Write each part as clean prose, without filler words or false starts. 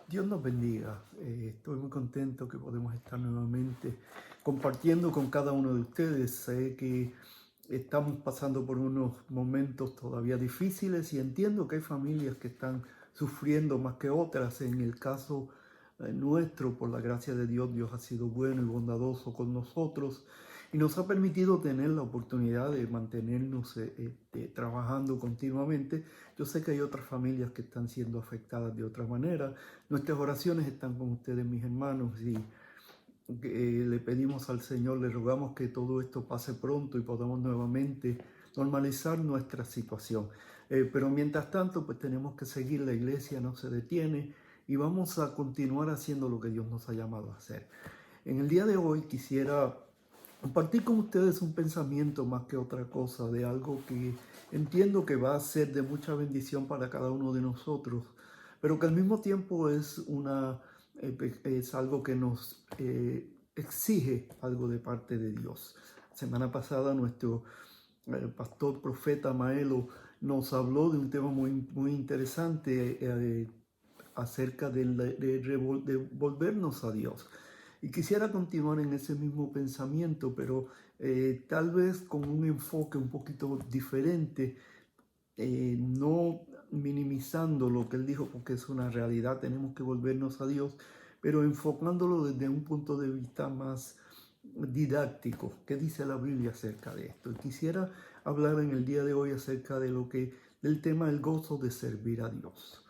Dios nos bendiga. Estoy muy contento que podemos estar nuevamente compartiendo con cada uno de ustedes. Sé que estamos pasando por unos momentos todavía difíciles y entiendo que hay familias que están sufriendo más que otras. En el caso nuestro, por la gracia de Dios, Dios ha sido bueno y bondadoso con nosotros y nos ha permitido tener la oportunidad de mantenernos trabajando continuamente. Yo sé que hay otras familias que están siendo afectadas de otra manera. Nuestras oraciones están con ustedes, mis hermanos, y le pedimos al Señor, le rogamos que todo esto pase pronto y podamos nuevamente normalizar nuestra situación. Pero mientras tanto, pues tenemos que seguir, la iglesia no se detiene y vamos a continuar haciendo lo que Dios nos ha llamado a hacer. En el día de hoy quisiera compartir con ustedes un pensamiento más que otra cosa, de algo que entiendo que va a ser de mucha bendición para cada uno de nosotros, pero que al mismo tiempo es algo que nos exige algo de parte de Dios. Semana pasada nuestro pastor profeta Maelo nos habló de un tema muy interesante acerca de volvernos a Dios. Y quisiera continuar en ese mismo pensamiento, pero tal vez con un enfoque un poquito diferente, no minimizando lo que él dijo, porque es una realidad, tenemos que volvernos a Dios, pero enfocándolo desde un punto de vista más didáctico. ¿Qué dice la Biblia acerca de esto? Y quisiera hablar en el día de hoy acerca del tema del gozo de servir a Dios.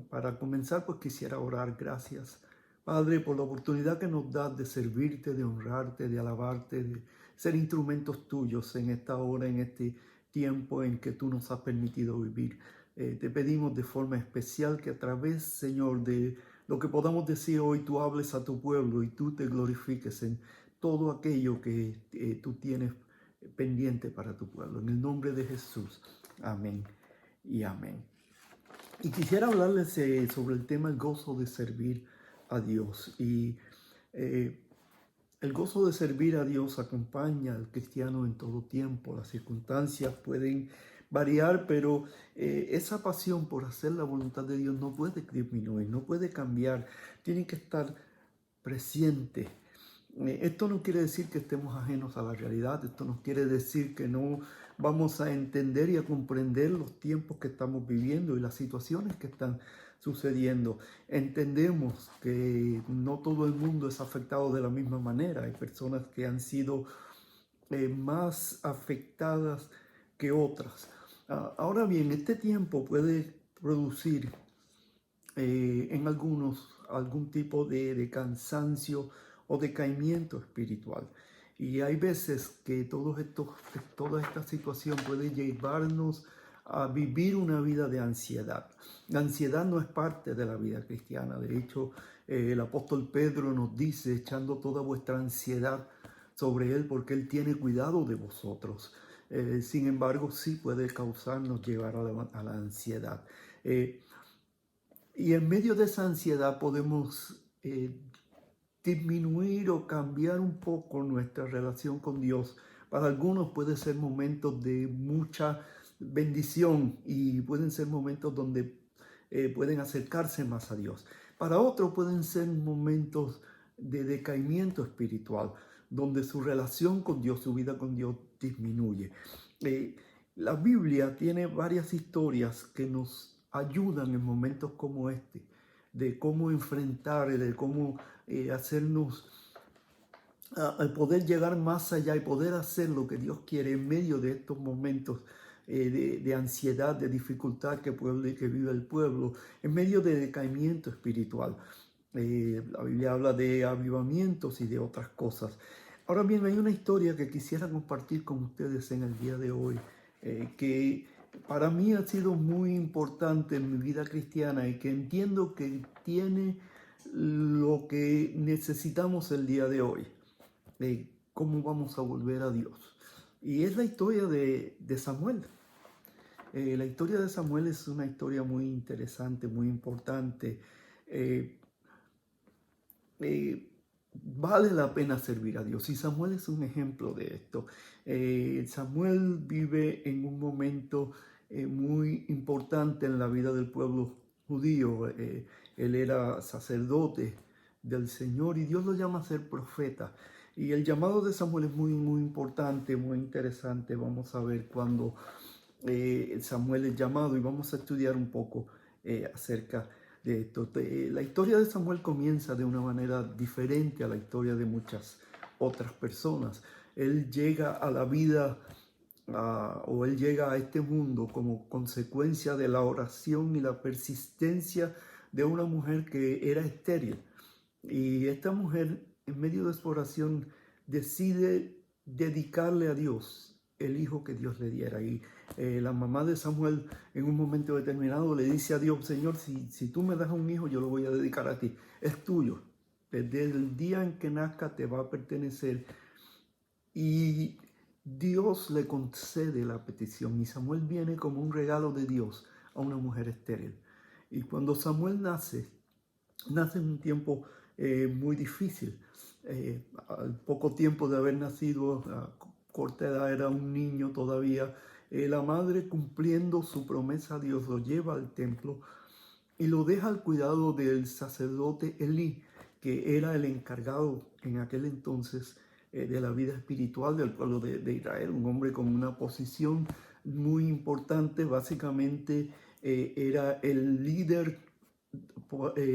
Para comenzar, pues quisiera orar. Gracias, Padre, por la oportunidad que nos das de servirte, de honrarte, de alabarte, de ser instrumentos tuyos en esta hora, en este tiempo en que tú nos has permitido vivir. Te pedimos de forma especial que a través, Señor, de lo que podamos decir hoy, tú hables a tu pueblo y tú te glorifiques en todo aquello que tú tienes pendiente para tu pueblo. En el nombre de Jesús. Amén y amén. Y quisiera hablarles sobre el tema el gozo de servir a Dios. Y eh, el gozo de servir a Dios acompaña al cristiano en todo tiempo. Las circunstancias pueden variar, pero esa pasión por hacer la voluntad de Dios no puede disminuir, no puede cambiar. Tiene que estar presente. Esto no quiere decir que estemos ajenos a la realidad, esto no quiere decir que no vamos a entender y a comprender los tiempos que estamos viviendo y las situaciones que están sucediendo. Entendemos que no todo el mundo es afectado de la misma manera, hay personas que han sido más afectadas que otras. Ahora bien, este tiempo puede producir en algunos algún tipo de cansancio o decaimiento espiritual. Y hay veces que toda esta situación puede llevarnos a vivir una vida de ansiedad. La ansiedad no es parte de la vida cristiana. De hecho, el apóstol Pedro nos dice, echando toda vuestra ansiedad sobre él, porque él tiene cuidado de vosotros. Sin embargo, sí puede causarnos llevar a la ansiedad. Y en medio de esa ansiedad podemos disminuir o cambiar un poco nuestra relación con Dios. Para algunos puede ser momentos de mucha bendición y pueden ser momentos donde pueden acercarse más a Dios. Para otros pueden ser momentos de decaimiento espiritual, donde su relación con Dios, su vida con Dios disminuye. Eh, la Biblia tiene varias historias que nos ayudan en momentos como este, de cómo enfrentar, de cómo hacernos al poder llegar más allá y poder hacer lo que Dios quiere en medio de estos momentos de ansiedad, de dificultad que vive el pueblo, en medio de decaimiento espiritual. La Biblia habla de avivamientos y de otras cosas. Ahora bien, hay una historia que quisiera compartir con ustedes en el día de hoy, que para mí ha sido muy importante en mi vida cristiana y que entiendo que tiene lo que necesitamos el día de hoy, de cómo vamos a volver a Dios. Y es la historia de Samuel. La historia de Samuel es una historia muy interesante, muy importante. Eh, eh, Vale la pena servir a Dios. Y Samuel es un ejemplo de esto. Samuel vive en un momento muy importante en la vida del pueblo judío, él era sacerdote del Señor y Dios lo llama a ser profeta. Y el llamado de Samuel es muy, muy importante, muy interesante. Vamos a ver cuando Samuel es llamado y vamos a estudiar un poco acerca de esto. La historia de Samuel comienza de una manera diferente a la historia de muchas otras personas. Él llega a la vida o él llega a este mundo como consecuencia de la oración y la persistencia de una mujer que era estéril. Y esta mujer, en medio de su oración, decide dedicarle a Dios el hijo que Dios le diera. Y la mamá de Samuel, en un momento determinado, le dice a Dios: Señor, si tú me das un hijo, yo lo voy a dedicar a ti. Es tuyo. Desde el día en que nazca te va a pertenecer. Y Dios le concede la petición. Y Samuel viene como un regalo de Dios a una mujer estéril. Y cuando Samuel nace en un tiempo muy difícil. Al poco tiempo de haber nacido, a corta edad, era un niño todavía. La madre, cumpliendo su promesa a Dios, lo lleva al templo y lo deja al cuidado del sacerdote Elí, que era el encargado en aquel entonces de la vida espiritual del pueblo de Israel, un hombre con una posición muy importante. Básicamente era el líder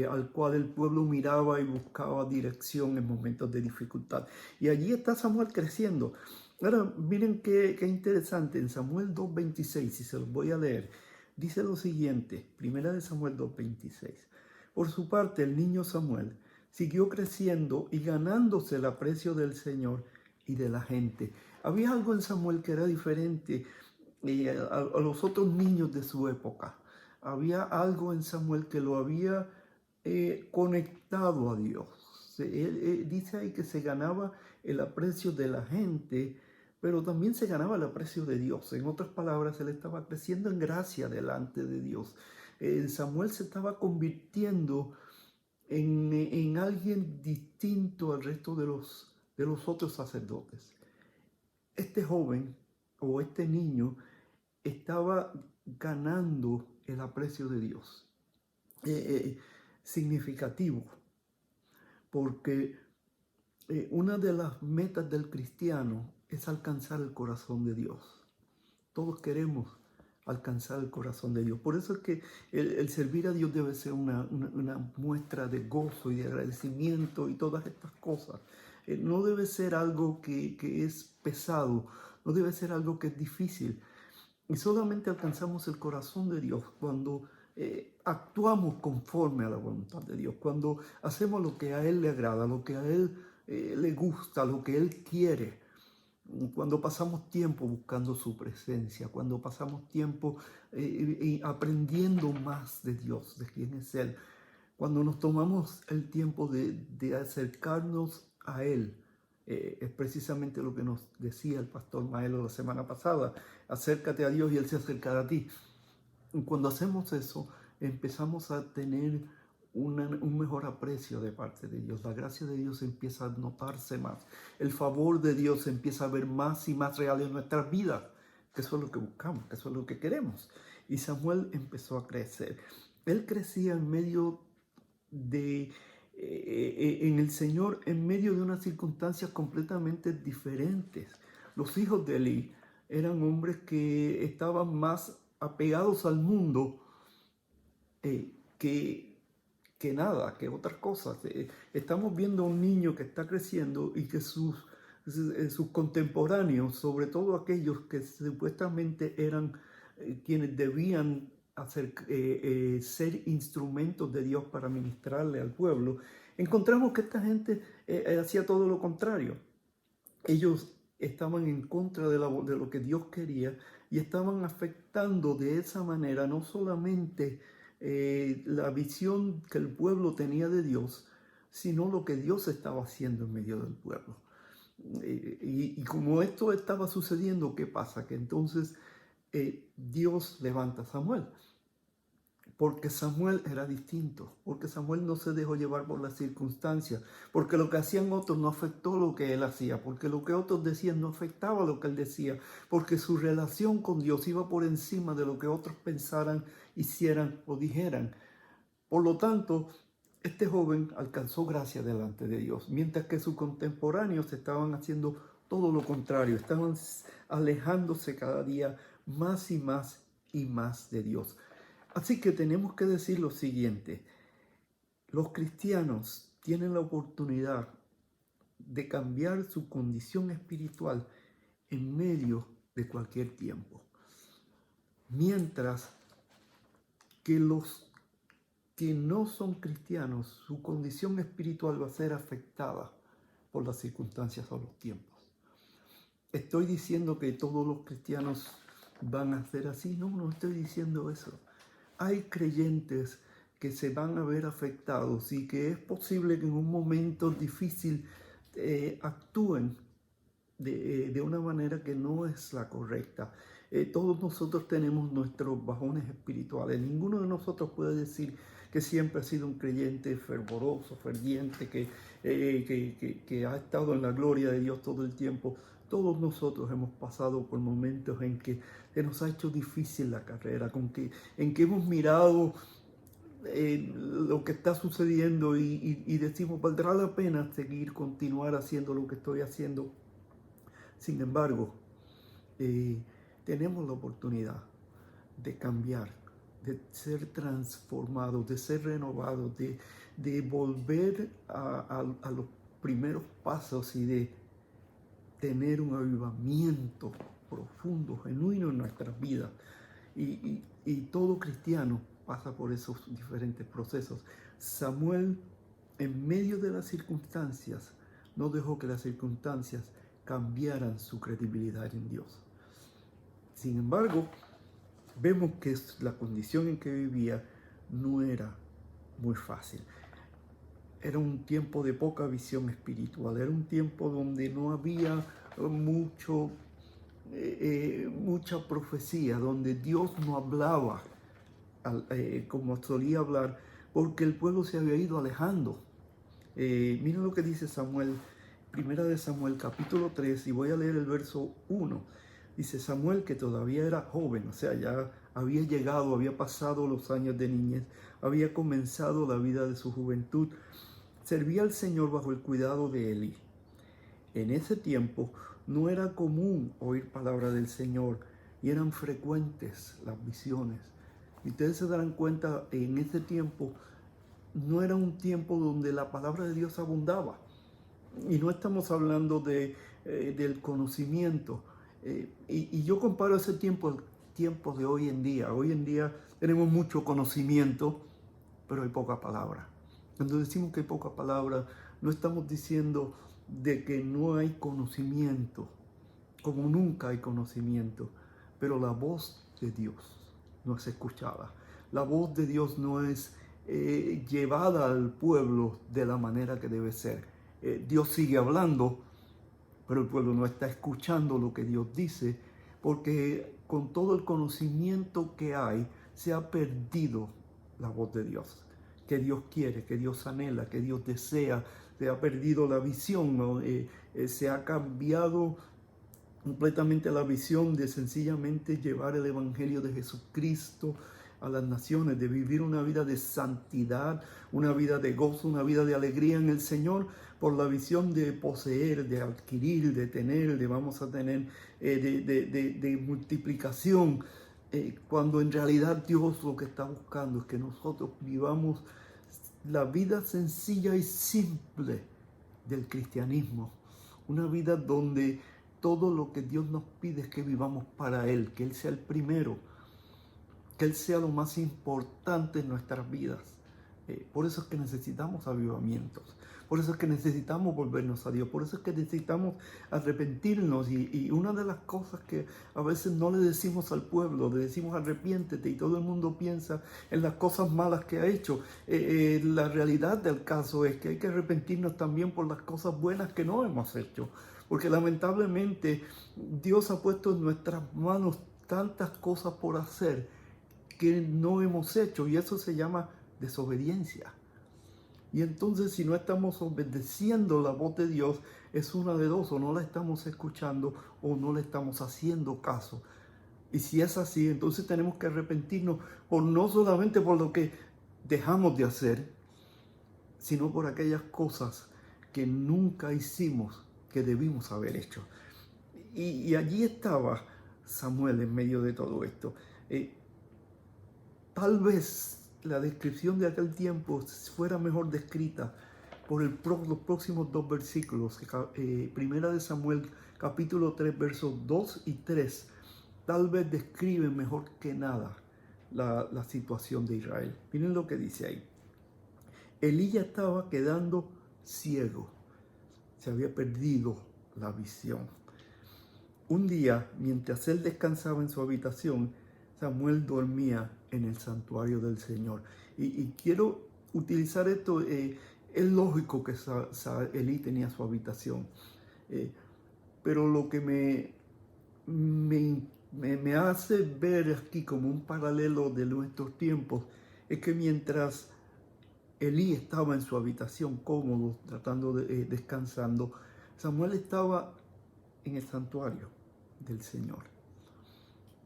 al cual el pueblo miraba y buscaba dirección en momentos de dificultad. Y allí está Samuel creciendo. Ahora, miren qué interesante. En Samuel 2:26, si se los voy a leer, dice lo siguiente, primera de Samuel 2:26. Por su parte, el niño Samuel siguió creciendo y ganándose el aprecio del Señor y de la gente. Había algo en Samuel que era diferente a los otros niños de su época. Había algo en Samuel que lo había conectado a Dios. Dice ahí que se ganaba el aprecio de la gente, pero también se ganaba el aprecio de Dios. En otras palabras, él estaba creciendo en gracia delante de Dios. Samuel se estaba convirtiendo en alguien distinto al resto de los otros sacerdotes. Este joven o este niño estaba ganando el aprecio de Dios. Significativo, porque una de las metas del cristiano es alcanzar el corazón de Dios. Todos queremos alcanzar el corazón de Dios. Por eso es que el servir a Dios debe ser una muestra de gozo y de agradecimiento y todas estas cosas. No debe ser algo que es pesado, no debe ser algo que es difícil. Y solamente alcanzamos el corazón de Dios cuando actuamos conforme a la voluntad de Dios, cuando hacemos lo que a Él le agrada, lo que a Él le gusta, lo que Él quiere, cuando pasamos tiempo buscando su presencia, cuando pasamos tiempo aprendiendo más de Dios, de quién es Él, cuando nos tomamos el tiempo de acercarnos a Él. Es precisamente lo que nos decía el pastor Maelo la semana pasada: acércate a Dios y Él se acercará a ti. Y cuando hacemos eso, empezamos a tener un mejor aprecio de parte de Dios. La gracia de Dios empieza a notarse más. El favor de Dios empieza a ver más y más real en nuestras vidas, que eso es lo que buscamos, que eso es lo que queremos. Y Samuel empezó a crecer. Él crecía en medio en el Señor, en medio de unas circunstancias completamente diferentes. Los hijos de Elí eran hombres que estaban más apegados al mundo que nada, que otras cosas. Estamos viendo a un niño que está creciendo y que sus contemporáneos, sobre todo aquellos que supuestamente eran quienes debían ser instrumentos de Dios para ministrarle al pueblo, encontramos que esta gente hacía todo lo contrario. Ellos estaban en contra de lo que Dios quería y estaban afectando de esa manera no solamente la visión que el pueblo tenía de Dios, sino lo que Dios estaba haciendo en medio del pueblo. Y como esto estaba sucediendo, ¿qué pasa? Que entonces Dios levanta a Samuel. Porque Samuel era distinto, porque Samuel no se dejó llevar por las circunstancias, porque lo que hacían otros no afectó lo que él hacía, porque lo que otros decían no afectaba lo que él decía, porque su relación con Dios iba por encima de lo que otros pensaran, hicieran o dijeran. Por lo tanto, este joven alcanzó gracia delante de Dios, mientras que sus contemporáneos estaban haciendo todo lo contrario, estaban alejándose cada día más y más de Dios. Así que tenemos que decir lo siguiente: los cristianos tienen la oportunidad de cambiar su condición espiritual en medio de cualquier tiempo, mientras que los que no son cristianos, su condición espiritual va a ser afectada por las circunstancias o los tiempos. ¿Estoy diciendo que todos los cristianos van a ser así? No, no estoy diciendo eso. Hay creyentes que se van a ver afectados y que es posible que en un momento difícil actúen de una manera que no es la correcta. Todos nosotros tenemos nuestros bajones espirituales. Ninguno de nosotros puede decir que siempre ha sido un creyente fervoroso, ferviente, que ha estado en la gloria de Dios todo el tiempo. Todos nosotros hemos pasado por momentos en que se nos ha hecho difícil la carrera, en que hemos mirado lo que está sucediendo y decimos, ¿valdrá la pena continuar haciendo lo que estoy haciendo? Sin embargo, tenemos la oportunidad de cambiar, de ser transformados, de ser renovados, de volver a los primeros pasos y de tener un avivamiento profundo, genuino en nuestras vidas. Y todo cristiano pasa por esos diferentes procesos. Samuel, en medio de las circunstancias, no dejó que las circunstancias cambiaran su credibilidad en Dios. Sin embargo, vemos que la condición en que vivía no era muy fácil. Era un tiempo de poca visión espiritual, era un tiempo donde no había mucha profecía, donde Dios no hablaba como solía hablar, porque el pueblo se había ido alejando. Miren lo que dice Samuel, Primera de Samuel, capítulo 3, y voy a leer el verso 1. Dice: Samuel, que todavía era joven, o sea, ya había llegado, había pasado los años de niñez, había comenzado la vida de su juventud, servía al Señor bajo el cuidado de Elí. En ese tiempo no era común oír palabra del Señor y eran frecuentes las visiones. Y ustedes se darán cuenta, en ese tiempo no era un tiempo donde la palabra de Dios abundaba. Y no estamos hablando del conocimiento. Y yo comparo ese tiempo al tiempo de hoy en día. Hoy en día tenemos mucho conocimiento, pero hay poca palabra. Cuando decimos que hay poca palabra, no estamos diciendo de que no hay conocimiento, como nunca hay conocimiento, pero la voz de Dios no es escuchada. La voz de Dios no es llevada al pueblo de la manera que debe ser. Dios sigue hablando, pero el pueblo no está escuchando lo que Dios dice, porque con todo el conocimiento que hay, se ha perdido la voz de Dios, que Dios quiere, que Dios anhela, que Dios desea. Se ha perdido la visión, ¿no? Se ha cambiado completamente la visión de sencillamente llevar el evangelio de Jesucristo a las naciones, de vivir una vida de santidad, una vida de gozo, una vida de alegría en el Señor, por la visión de poseer, de adquirir, de tener, de vamos a tener, de multiplicación, cuando en realidad Dios lo que está buscando es que nosotros vivamos la vida sencilla y simple del cristianismo, una vida donde todo lo que Dios nos pide es que vivamos para Él, que Él sea el primero, que Él sea lo más importante en nuestras vidas. Por eso es que necesitamos avivamientos, por eso es que necesitamos volvernos a Dios, por eso es que necesitamos arrepentirnos. Y una de las cosas que a veces no le decimos al pueblo, le decimos arrepiéntete, y todo el mundo piensa en las cosas malas que ha hecho. La realidad del caso es que hay que arrepentirnos también por las cosas buenas que no hemos hecho, porque lamentablemente Dios ha puesto en nuestras manos tantas cosas por hacer que no hemos hecho, y eso se llama desobediencia. Y entonces, si no estamos obedeciendo la voz de Dios, es una de dos: o no la estamos escuchando o no le estamos haciendo caso. Y si es así, entonces tenemos que arrepentirnos, no solamente por lo que dejamos de hacer, sino por aquellas cosas que nunca hicimos, que debimos haber hecho. Y allí estaba Samuel en medio de todo esto. Tal vez la descripción de aquel tiempo fuera mejor descrita por los próximos 2 versículos. Primera de Samuel, capítulo 3, versos 2 y 3, tal vez describen mejor que nada la situación de Israel. Miren lo que dice ahí. Elí ya estaba quedando ciego. Se había perdido la visión. Un día, mientras él descansaba en su habitación, Samuel dormía en el santuario del Señor. Y quiero utilizar esto. Es lógico que Elí tenía su habitación. Pero lo que me hace ver aquí como un paralelo de nuestros tiempos es que mientras Elí estaba en su habitación cómodo, descansando, Samuel estaba en el santuario del Señor.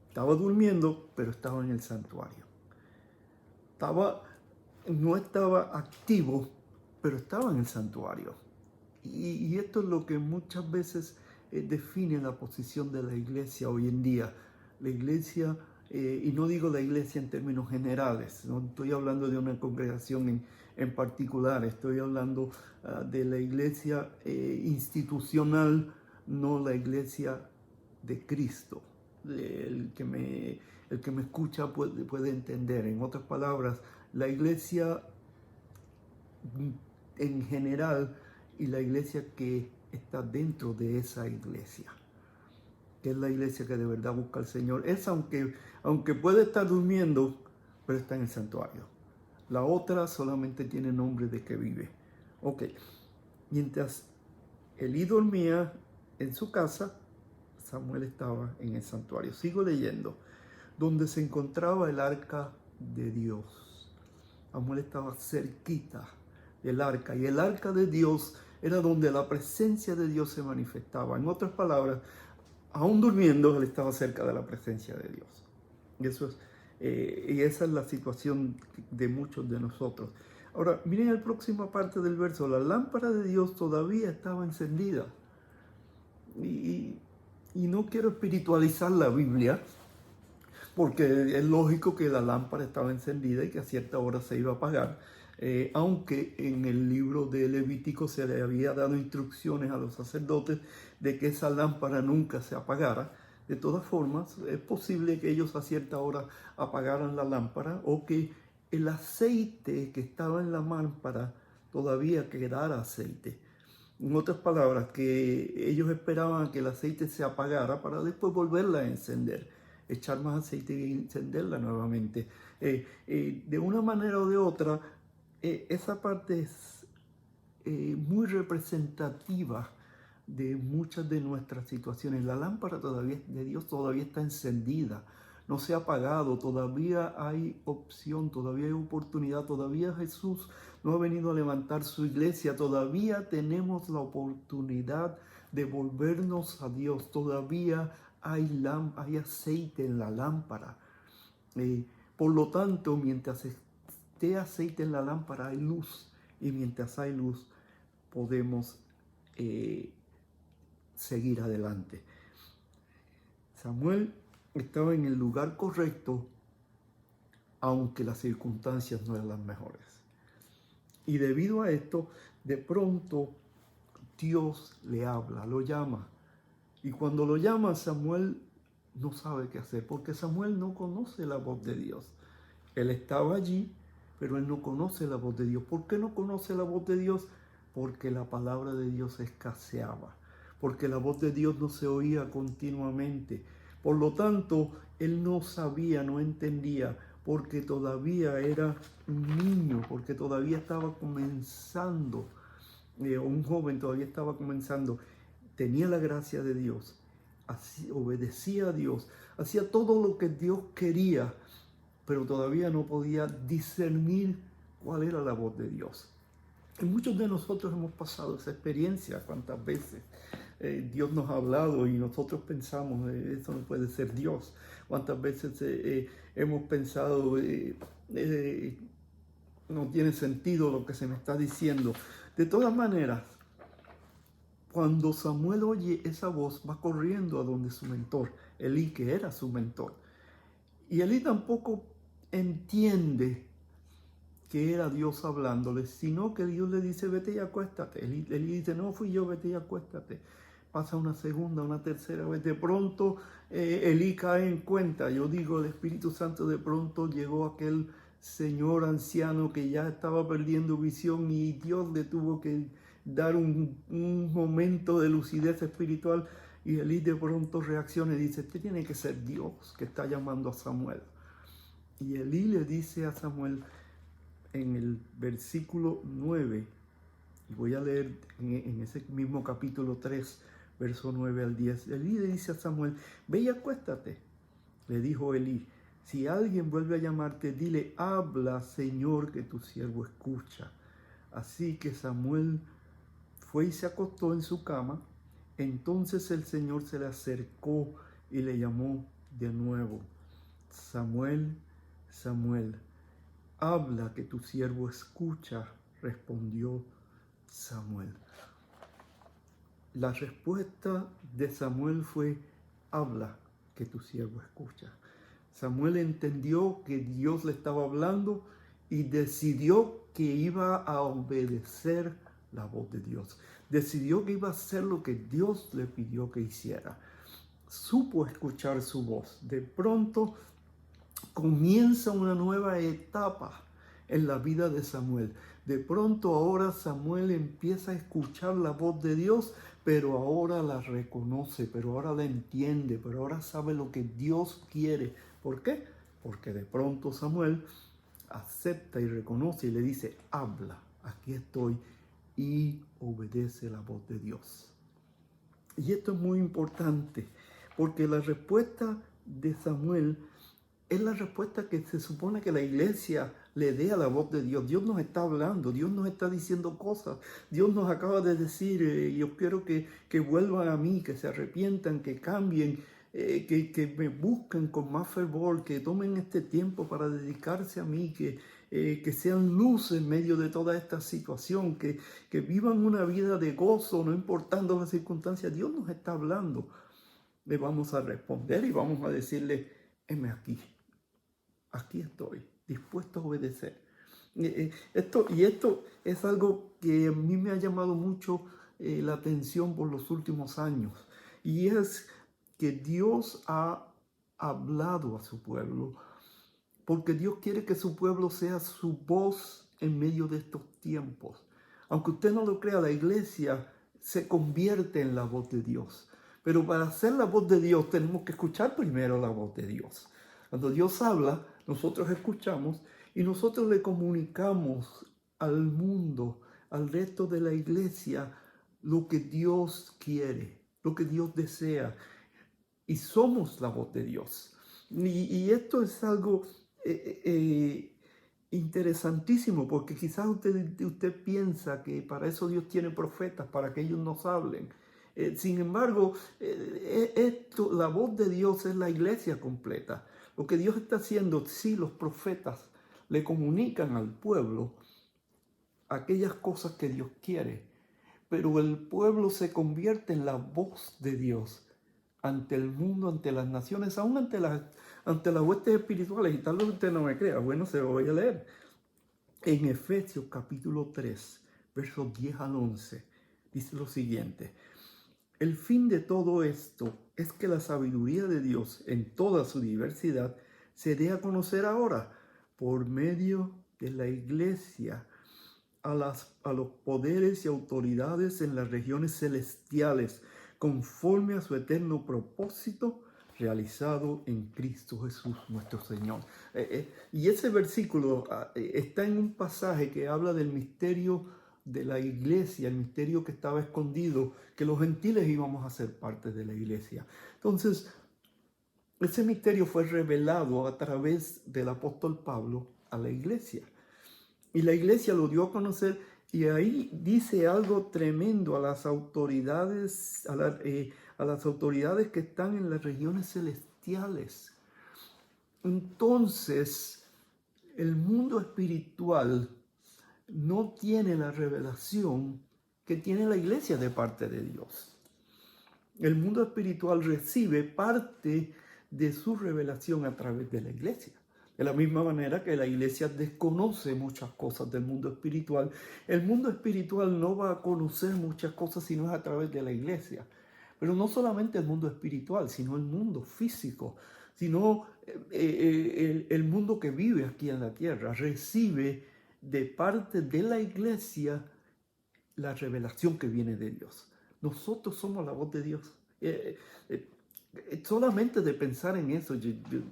Estaba durmiendo, pero estaba en el santuario. No estaba activo, pero estaba en el santuario. Y esto es lo que muchas veces define la posición de la iglesia hoy en día. La iglesia, y no digo la iglesia en términos generales, no estoy hablando de una congregación en particular, estoy hablando de la iglesia institucional, no la iglesia de Cristo. El que me escucha puede entender. En otras palabras, la iglesia en general y la iglesia que está dentro de esa iglesia, que es la iglesia que de verdad busca al Señor. Esa, aunque puede estar durmiendo, pero está en el santuario. La otra solamente tiene nombre de que vive. Ok, mientras Elí dormía en su casa, Samuel estaba en el santuario. Sigo leyendo. Donde se encontraba el arca de Dios. Samuel estaba cerquita del arca. Y el arca de Dios era donde la presencia de Dios se manifestaba. En otras palabras, aún durmiendo, él estaba cerca de la presencia de Dios. Y esa es la situación de muchos de nosotros. Ahora, miren la próxima parte del verso. La lámpara de Dios todavía estaba encendida. Y no quiero espiritualizar la Biblia, porque es lógico que la lámpara estaba encendida y que a cierta hora se iba a apagar, aunque en el libro de Levítico se le había dado instrucciones a los sacerdotes de que esa lámpara nunca se apagara. De todas formas, es posible que ellos a cierta hora apagaran la lámpara o que el aceite que estaba en la lámpara todavía quedara aceite. En otras palabras, que ellos esperaban que el aceite se apagara para después volverla a encender, echar más aceite y encenderla nuevamente. De una manera o de otra, esa parte es muy representativa de muchas de nuestras situaciones. La lámpara de Dios todavía está encendida, no se ha apagado, todavía hay opción, todavía hay oportunidad, todavía Jesús no ha venido a levantar su iglesia, todavía tenemos la oportunidad de volvernos a Dios, todavía hay aceite en la lámpara. Por lo tanto, mientras esté aceite en la lámpara hay luz, y mientras hay luz podemos seguir adelante. Samuel estaba en el lugar correcto, aunque las circunstancias no eran las mejores. Y debido a esto, de pronto Dios le habla, lo llama. Y cuando lo llama, Samuel no sabe qué hacer, porque Samuel no conoce la voz de Dios. Él estaba allí, pero él no conoce la voz de Dios. ¿Por qué no conoce la voz de Dios? Porque la palabra de Dios escaseaba, porque la voz de Dios no se oía continuamente. Por lo tanto, él no sabía, no entendía, porque todavía era un niño, porque todavía estaba comenzando, un joven todavía estaba comenzando, tenía la gracia de Dios, obedecía a Dios, hacía todo lo que Dios quería, pero todavía no podía discernir cuál era la voz de Dios. Y muchos de nosotros hemos pasado esa experiencia. ¿Cuántas veces Dios nos ha hablado y nosotros pensamos, eso no puede ser Dios? ¿Cuántas veces hemos pensado, no tiene sentido lo que se me está diciendo. De todas maneras, cuando Samuel oye esa voz, va corriendo a donde su mentor, Elí, que era su mentor. Y Elí tampoco entiende que era Dios hablándole, sino que Dios le dice, vete y acuéstate. Elí dice, no fui yo, vete y acuéstate. Pasa una segunda, una tercera vez. De pronto Elí cae en cuenta. Yo digo, el Espíritu Santo de pronto llegó aquel señor anciano que ya estaba perdiendo visión y Dios le tuvo que dar un momento de lucidez espiritual. Y Elí de pronto reacciona y dice, este tiene que ser Dios que está llamando a Samuel. Y Elí le dice a Samuel en el versículo 9, y voy a leer en ese mismo capítulo 3, verso 9 al 10. Elí le dice a Samuel, ve y acuéstate. Le dijo Elí, si alguien vuelve a llamarte, dile, habla, Señor, que tu siervo escucha. Así que Samuel fue y se acostó en su cama. Entonces el Señor se le acercó y le llamó de nuevo, Samuel, Samuel. Habla, que tu siervo escucha, respondió Samuel. La respuesta de Samuel fue, habla, que tu siervo escucha. Samuel entendió que Dios le estaba hablando y decidió que iba a obedecer la voz de Dios. Decidió que iba a hacer lo que Dios le pidió que hiciera. Supo escuchar su voz. De pronto comienza una nueva etapa en la vida de Samuel. De pronto ahora Samuel empieza a escuchar la voz de Dios, pero ahora la reconoce, pero ahora la entiende, pero ahora sabe lo que Dios quiere. ¿Por qué? Porque de pronto Samuel acepta y reconoce y le dice, habla, aquí estoy, y obedece la voz de Dios. Y esto es muy importante, porque la respuesta de Samuel es la respuesta que se supone que la iglesia le dé a la voz de Dios. Dios nos está hablando, Dios nos está diciendo cosas. Dios nos acaba de decir, yo quiero que vuelvan a mí, que se arrepientan, que cambien, que me busquen con más fervor, que tomen este tiempo para dedicarse a mí, que sean luz en medio de toda esta situación, que vivan una vida de gozo, no importando las circunstancias. Dios nos está hablando. Le vamos a responder y vamos a decirle, heme aquí estoy, dispuesto a obedecer. Esto es algo que a mí me ha llamado mucho la atención por los últimos años, y es que Dios ha hablado a su pueblo, porque Dios quiere que su pueblo sea su voz en medio de estos tiempos. Aunque usted no lo crea, la iglesia se convierte en la voz de Dios. Pero para hacer la voz de Dios tenemos que escuchar primero la voz de Dios. Cuando Dios habla, nosotros escuchamos y nosotros le comunicamos al mundo, al resto de la iglesia, lo que Dios quiere, lo que Dios desea. Y somos la voz de Dios. Y esto es algo interesantísimo, porque quizás usted piensa que para eso Dios tiene profetas, para que ellos nos hablen. Sin embargo, la voz de Dios es la iglesia completa. Lo que Dios está haciendo, sí, los profetas le comunican al pueblo aquellas cosas que Dios quiere, pero el pueblo se convierte en la voz de Dios ante el mundo, ante las naciones, aún ante las huestes espirituales. Y tal vez usted no me crea, bueno, se lo voy a leer. En Efesios capítulo 3, versos 10 al 11, dice lo siguiente: el fin de todo esto es que la sabiduría de Dios en toda su diversidad se dé a conocer ahora por medio de la iglesia a los poderes y autoridades en las regiones celestiales, conforme a su eterno propósito realizado en Cristo Jesús nuestro Señor. Y ese versículo está en un pasaje que habla del misterio de la iglesia, el misterio que estaba escondido, que los gentiles íbamos a ser parte de la iglesia. Entonces, ese misterio fue revelado a través del apóstol Pablo a la iglesia. Y la iglesia lo dio a conocer, y ahí dice algo tremendo a las autoridades, a las autoridades que están en las regiones celestiales. Entonces, el mundo espiritual no tiene la revelación que tiene la iglesia de parte de Dios. El mundo espiritual recibe parte de su revelación a través de la iglesia. De la misma manera que la iglesia desconoce muchas cosas del mundo espiritual, el mundo espiritual no va a conocer muchas cosas si no es a través de la iglesia. Pero no solamente el mundo espiritual, sino el mundo físico, sino el mundo que vive aquí en la tierra, recibe de parte de la iglesia la revelación que viene de Dios. Nosotros somos la voz de Dios. Solamente de pensar en eso,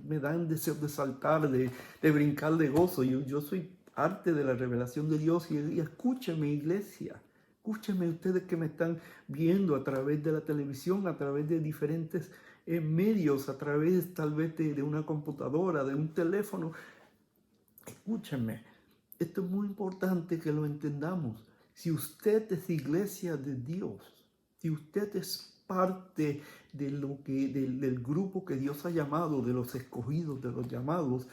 me dan deseo de saltar, de brincar de gozo. Yo soy parte de la revelación de Dios y escúcheme, iglesia. Escúcheme ustedes que me están viendo a través de la televisión, a través de diferentes medios, a través tal vez de una computadora, de un teléfono. Escúcheme, esto es muy importante que lo entendamos. Si usted es iglesia de Dios, si usted es parte del grupo que Dios ha llamado, de los escogidos, de los llamados,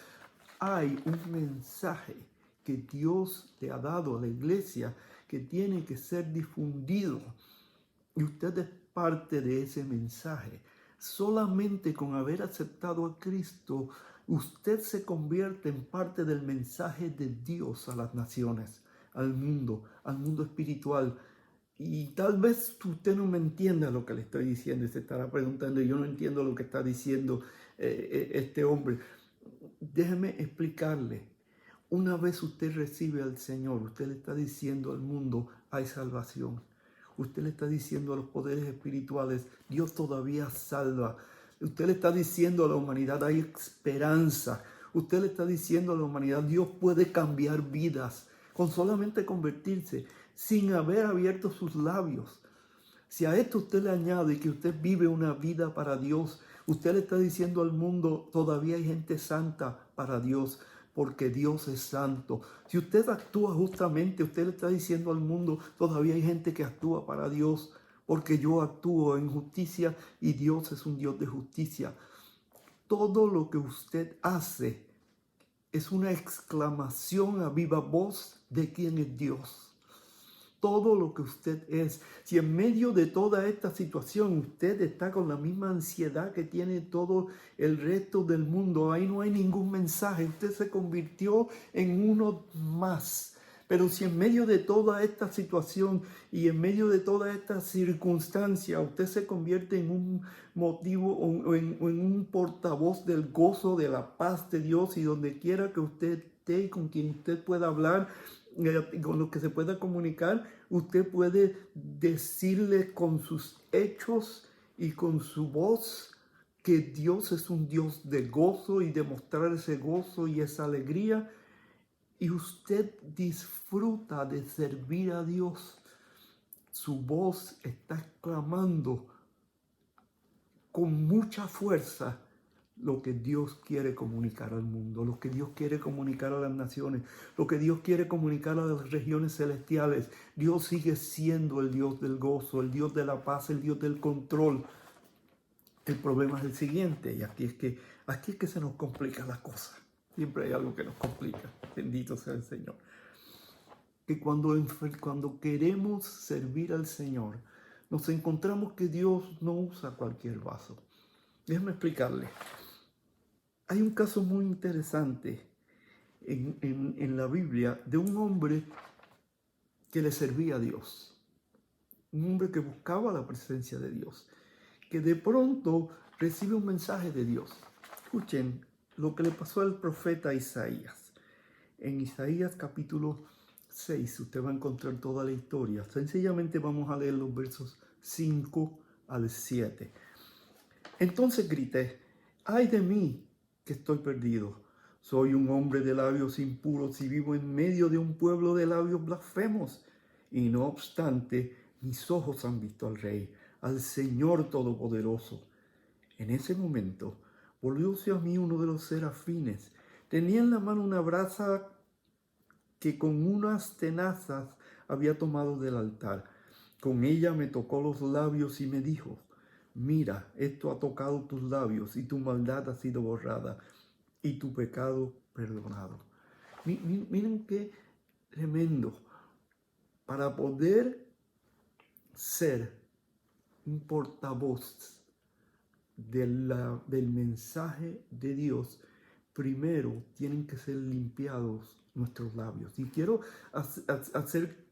hay un mensaje que Dios le ha dado a la iglesia que tiene que ser difundido. Y usted es parte de ese mensaje. Solamente con haber aceptado a Cristo, usted se convierte en parte del mensaje de Dios a las naciones, al mundo espiritual. Y tal vez usted no me entienda lo que le estoy diciendo y se estará preguntando, yo no entiendo lo que está diciendo este hombre. Déjeme explicarle. Una vez usted recibe al Señor, usted le está diciendo al mundo, hay salvación. Usted le está diciendo a los poderes espirituales, Dios todavía salva. Usted le está diciendo a la humanidad, hay esperanza. Usted le está diciendo a la humanidad, Dios puede cambiar vidas con solamente convertirse, sin haber abierto sus labios. Si a esto usted le añade que usted vive una vida para Dios, usted le está diciendo al mundo, todavía hay gente santa para Dios, porque Dios es santo. Si usted actúa justamente, usted le está diciendo al mundo, todavía hay gente que actúa para Dios, porque yo actúo en justicia y Dios es un Dios de justicia. Todo lo que usted hace es una exclamación a viva voz de quién es Dios. Todo lo que usted es. Si en medio de toda esta situación usted está con la misma ansiedad que tiene todo el resto del mundo, ahí no hay ningún mensaje. Usted se convirtió en uno más. Pero si en medio de toda esta situación y en medio de toda esta circunstancia usted se convierte en un motivo o en un portavoz del gozo, de la paz de Dios, y donde quiera que usted esté y con quien usted pueda hablar, con lo que se pueda comunicar, usted puede decirle con sus hechos y con su voz que Dios es un Dios de gozo y demostrar ese gozo y esa alegría. Y usted disfruta de servir a Dios. Su voz está exclamando con mucha fuerza lo que Dios quiere comunicar al mundo, lo que Dios quiere comunicar a las naciones, lo que Dios quiere comunicar a las regiones celestiales. Dios sigue siendo el Dios del gozo, el Dios de la paz, el Dios del control. El problema es el siguiente, y aquí es que se nos complica la cosa. Siempre hay algo que nos complica. Bendito sea el Señor. Que cuando queremos servir al Señor, nos encontramos que Dios no usa cualquier vaso. Déjame explicarle. Hay un caso muy interesante en la Biblia de un hombre que le servía a Dios. Un hombre que buscaba la presencia de Dios, que de pronto recibe un mensaje de Dios. Escuchen lo que le pasó al profeta Isaías. En Isaías capítulo 6 usted va a encontrar toda la historia. Sencillamente vamos a leer los versos 5 al 7. Entonces grité, ¡ay de mí que estoy perdido! Soy un hombre de labios impuros y vivo en medio de un pueblo de labios blasfemos. Y no obstante, mis ojos han visto al Rey, al Señor Todopoderoso. En ese momento volvióse a mí uno de los serafines. Tenía en la mano una brasa que con unas tenazas había tomado del altar. Con ella me tocó los labios y me dijo, mira, esto ha tocado tus labios y tu maldad ha sido borrada y tu pecado perdonado. Miren qué tremendo para poder ser un portavoz del mensaje de Dios. Primero tienen que ser limpiados nuestros labios. Y quiero hacer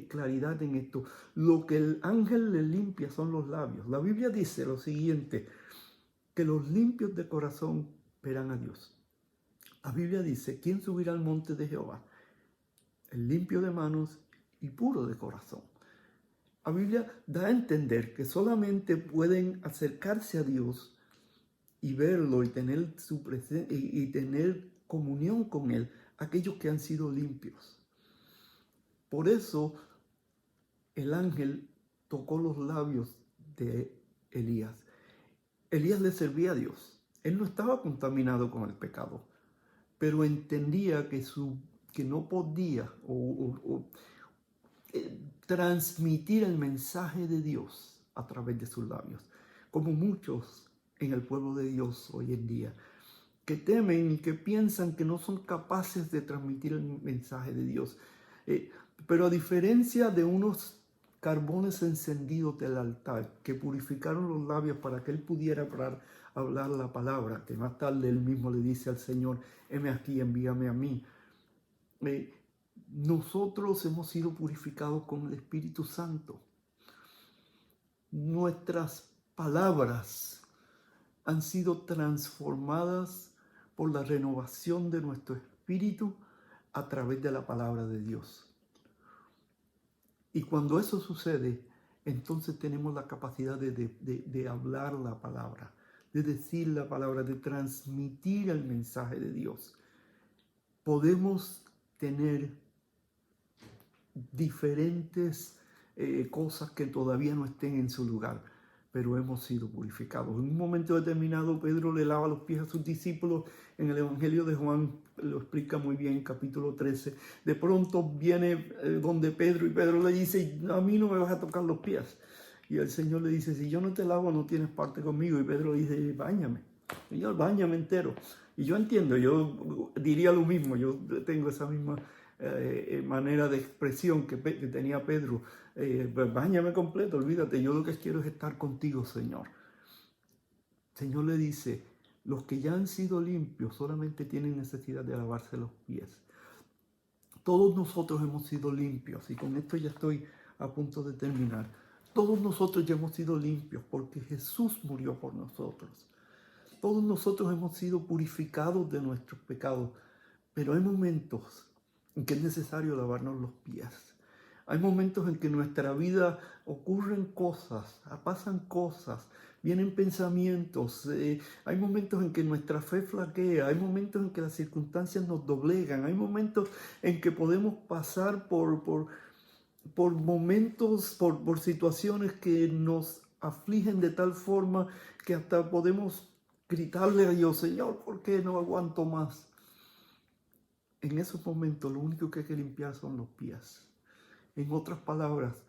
claridad en esto. Lo que el ángel le limpia son los labios. La Biblia dice lo siguiente, que los limpios de corazón verán a Dios. La Biblia dice, ¿quién subirá al monte de Jehová? El limpio de manos y puro de corazón. La Biblia da a entender que solamente pueden acercarse a Dios y verlo y tener su presencia y tener comunión con Él aquellos que han sido limpios. Por eso el ángel tocó los labios de Elías. Elías le servía a Dios. Él no estaba contaminado con el pecado, pero entendía que no podía transmitir el mensaje de Dios a través de sus labios, como muchos en el pueblo de Dios hoy en día, que temen y que piensan que no son capaces de transmitir el mensaje de Dios. Pero a diferencia de unos carbones encendidos del altar que purificaron los labios para que él pudiera hablar la palabra, que más tarde él mismo le dice al Señor, heme aquí, envíame a mí. Nosotros hemos sido purificados con el Espíritu Santo. Nuestras palabras han sido transformadas por la renovación de nuestro espíritu a través de la palabra de Dios. Y cuando eso sucede, entonces tenemos la capacidad de hablar la palabra, de decir la palabra, de transmitir el mensaje de Dios. Podemos tener diferentes cosas que todavía no estén en su lugar, pero hemos sido purificados. En un momento determinado, Pedro le lava los pies a sus discípulos. En el Evangelio de Juan lo explica muy bien, capítulo 13. De pronto viene donde Pedro, y Pedro le dice, a mí no me vas a tocar los pies. Y el Señor le dice, si yo no te lavo, no tienes parte conmigo. Y Pedro le dice, báñame. Señor, báñame entero. Y yo entiendo, yo diría lo mismo, yo tengo esa misma manera de expresión que tenía Pedro. Báñame completo, olvídate, yo lo que quiero es estar contigo, Señor. El Señor le dice, los que ya han sido limpios solamente tienen necesidad de lavarse los pies. Todos nosotros hemos sido limpios, y con esto ya estoy a punto de terminar. Todos nosotros ya hemos sido limpios porque Jesús murió por nosotros. Todos nosotros hemos sido purificados de nuestros pecados, pero hay momentos en que es necesario lavarnos los pies. Hay momentos en que en nuestra vida ocurren cosas, pasan cosas, vienen pensamientos, hay momentos en que nuestra fe flaquea, hay momentos en que las circunstancias nos doblegan, hay momentos en que podemos pasar por momentos, por situaciones que nos afligen de tal forma que hasta podemos gritarle a Dios, Señor, ¿por qué no aguanto más? En esos momentos lo único que hay que limpiar son los pies. En otras palabras,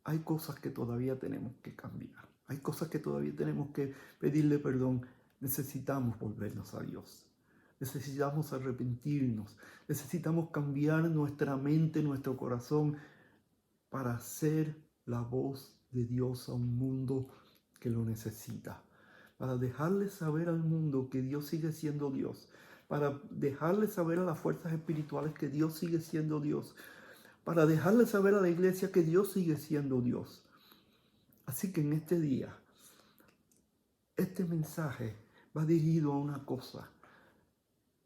hay cosas que todavía tenemos que cambiar. Hay cosas que todavía tenemos que pedirle perdón. Necesitamos volvernos a Dios. Necesitamos arrepentirnos. Necesitamos cambiar nuestra mente, nuestro corazón para hacer la voz de Dios a un mundo que lo necesita. Para dejarle saber al mundo que Dios sigue siendo Dios. Para dejarle saber a las fuerzas espirituales que Dios sigue siendo Dios. Para dejarle saber a la iglesia que Dios sigue siendo Dios. Así que en este día, este mensaje va dirigido a una cosa,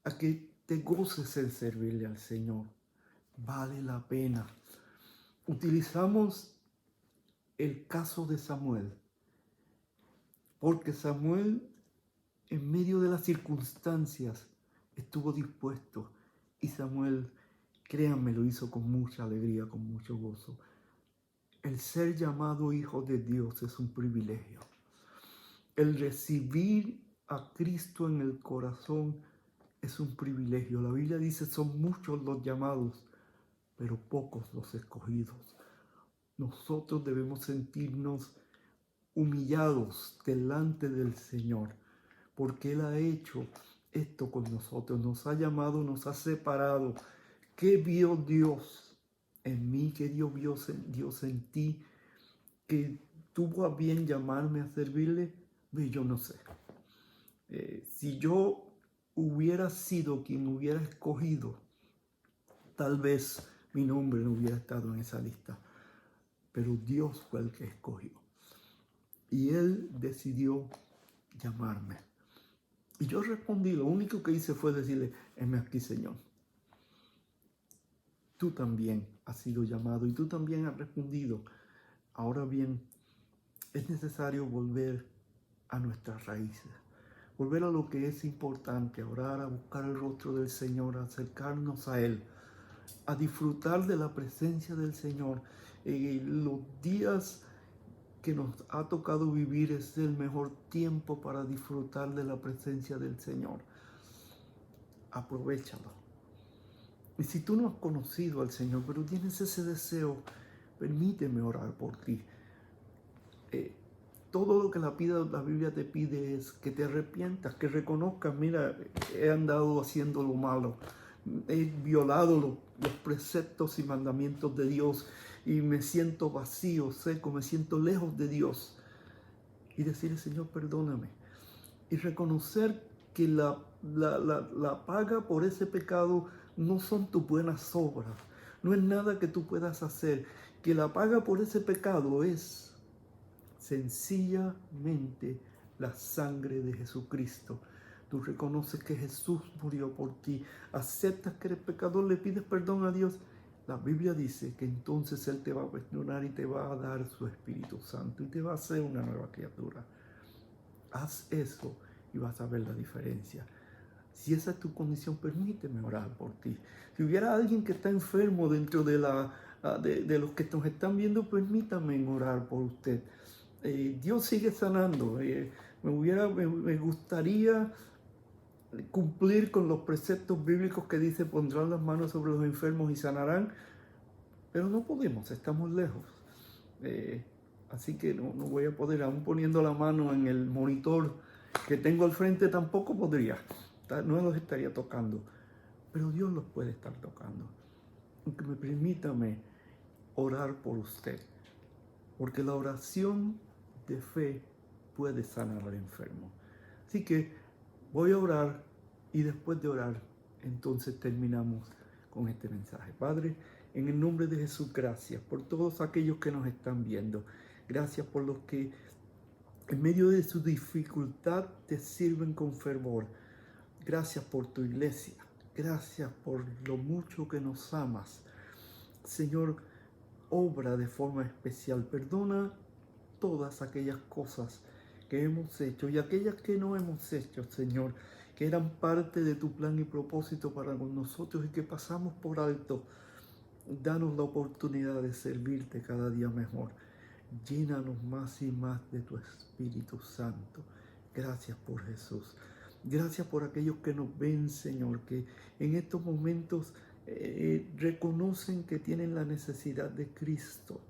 a que te goces en servirle al Señor. Vale la pena. Utilizamos el caso de Samuel, porque Samuel, en medio de las circunstancias, estuvo dispuesto, y Samuel, créanme, lo hizo con mucha alegría, con mucho gozo. El ser llamado hijo de Dios es un privilegio. El recibir a Cristo en el corazón es un privilegio. La Biblia dice, son muchos los llamados, pero pocos los escogidos. Nosotros debemos sentirnos humillados delante del Señor, porque Él ha hecho esto con nosotros, nos ha llamado, nos ha separado. ¿Qué vio Dios en mí? ¿Qué Dios en ti? Que tuvo a bien llamarme a servirle, yo no sé. Si yo hubiera sido quien hubiera escogido, tal vez mi nombre no hubiera estado en esa lista. Pero Dios fue el que escogió. Y Él decidió llamarme. Y yo respondí, lo único que hice fue decirle, heme aquí, Señor. Tú también has sido llamado y tú también has respondido. Ahora bien, es necesario volver a nuestras raíces, volver a lo que es importante, a orar, a buscar el rostro del Señor, a acercarnos a Él, a disfrutar de la presencia del Señor. Los días que nos ha tocado vivir es el mejor tiempo para disfrutar de la presencia del Señor. Aprovéchalo. Y si tú no has conocido al Señor, pero tienes ese deseo, permíteme orar por ti. Todo lo que la Biblia te pide es que te arrepientas, que reconozcas, mira, he andado haciendo lo malo, he violado los preceptos y mandamientos de Dios y me siento vacío, seco, me siento lejos de Dios. Y decirle, Señor, perdóname. Y reconocer que la paga por ese pecado no son tus buenas obras, no es nada que tú puedas hacer, que la paga por ese pecado es sencillamente la sangre de Jesucristo. Tú reconoces que Jesús murió por ti, aceptas que eres pecador, le pides perdón a Dios. La Biblia dice que entonces Él te va a perdonar y te va a dar su Espíritu Santo y te va a hacer una nueva criatura. Haz eso y vas a ver la diferencia. Si esa es tu condición, permíteme orar por ti. Si hubiera alguien que está enfermo dentro de los que nos están viendo, permítame orar por usted. Dios sigue sanando. Me gustaría cumplir con los preceptos bíblicos que dice pondrán las manos sobre los enfermos y sanarán, pero no podemos, estamos lejos. Así que no voy a poder, aún poniendo la mano en el monitor que tengo al frente, tampoco podría, no los estaría tocando, pero Dios los puede estar tocando. Aunque permítame orar por usted, porque la oración de fe puede sanar al enfermo. Así que voy a orar y después de orar, entonces terminamos con este mensaje. Padre, en el nombre de Jesús, gracias por todos aquellos que nos están viendo. Gracias por los que en medio de su dificultad te sirven con fervor. Gracias por tu iglesia. Gracias por lo mucho que nos amas. Señor, obra de forma especial. Perdona todas aquellas cosas que hemos hecho y aquellas que no hemos hecho, Señor, que eran parte de tu plan y propósito para con nosotros y que pasamos por alto. Danos la oportunidad de servirte cada día mejor. Llénanos más y más de tu Espíritu Santo. Gracias por Jesús. Gracias por aquellos que nos ven, Señor, que en estos momentos reconocen que tienen la necesidad de Cristo.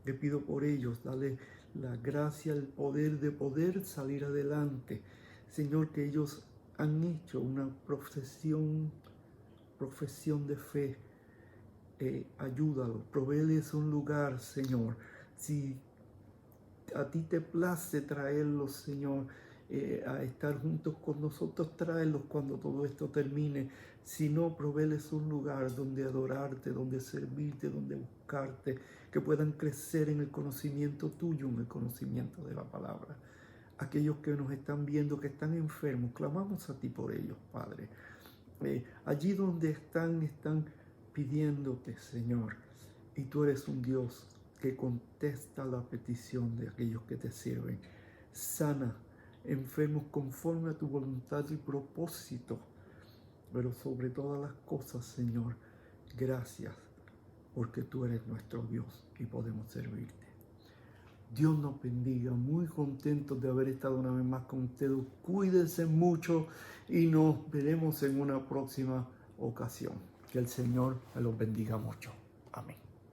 Te pido por ellos, dale la gracia, el poder de poder salir adelante. Señor, que ellos han hecho una profesión de fe. Ayúdalos, provéeles un lugar, Señor. Si a ti te place traerlos, Señor, a estar juntos con nosotros, tráelos cuando todo esto termine. Si no, provéeles un lugar donde adorarte, donde servirte, donde buscarte, que puedan crecer en el conocimiento tuyo, en el conocimiento de la palabra. Aquellos que nos están viendo, que están enfermos, clamamos a ti por ellos, Padre. Allí donde están pidiéndote, Señor, y tú eres un Dios que contesta la petición de aquellos que te sirven. Sana enfermos conforme a tu voluntad y propósito, pero sobre todas las cosas, Señor, gracias, porque tú eres nuestro Dios y podemos servirte. Dios nos bendiga, muy contentos de haber estado una vez más con ustedes. Cuídense mucho y nos veremos en una próxima ocasión. Que el Señor me los bendiga mucho. Amén.